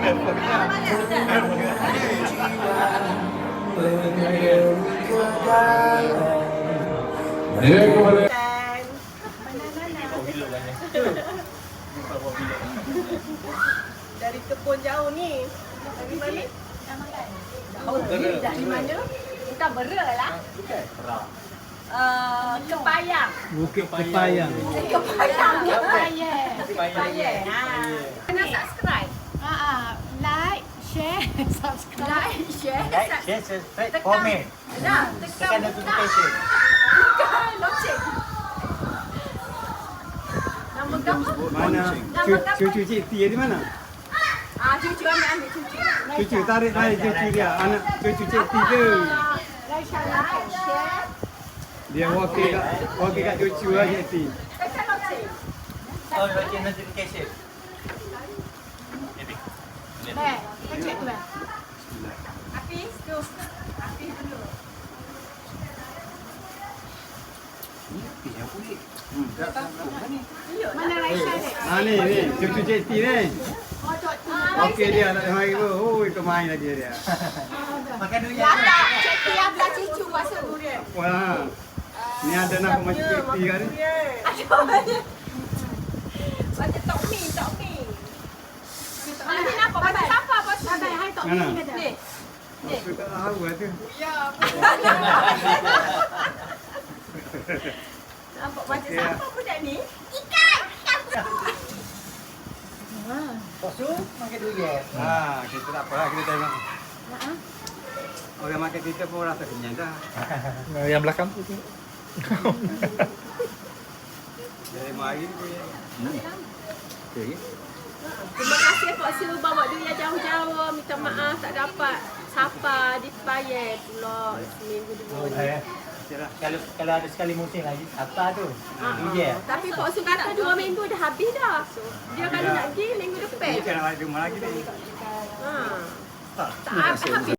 Dari kebun jauh ni. Dari mana? Dari mana? Bukan Bera lah. Kepayang. Bukit Kepayang. Kepayang. Kena subscribe. Like, share, subscribe. Like, share, subscribe, komen. Dah, Tekan notification. Tekan loceng. Nama kamu? Mana? Cucu Cik Tia di mana? Cucu ambil cucu. Cucu tarik cucu dia. Anak cucu Cik Tia ke? Like, share. Dia wakil kat cucu lah Cik Tia. Tekan loceng. Oh, tekan notification. Kecil tu kan? Hafiz tu. Hafiz dulu. Mana Raisha ni? Ni cucu Cik Tia ni. Oh, Tok T. Okey dia nak hari tu. Oi kemain lagi dia. Makan dulu ya. Lata, Cik Tia belah cucu puasa durian. Wah. Ni ada nak macam Cik Tia kan? Macam Tok Mi. Nanti nampak macam siapa puasa Bye, hai Tok Mana? T kata. ni? Aku tak tahu lah tu. Ya. Nampak macam siapa budak ni? Ikan. Posu makan dulu ya. Kita tak apa kita tengok. Orang makan kita pun rasa kenyang dah. Yang belakang tu. Dari mari pun. Okey. Terima kasih Pak Su bawa dia jauh-jauh. Minta maaf tak dapat sapa di Payet pula seminggu dua ni. Kalau ada sekali musim lagi, apa tu? Hujan. Tapi Pak Su kata 2 minggu dah habis dah. Dia kalau nak pergi minggu depan. Kita nak rumah lagi ni. Tak habis.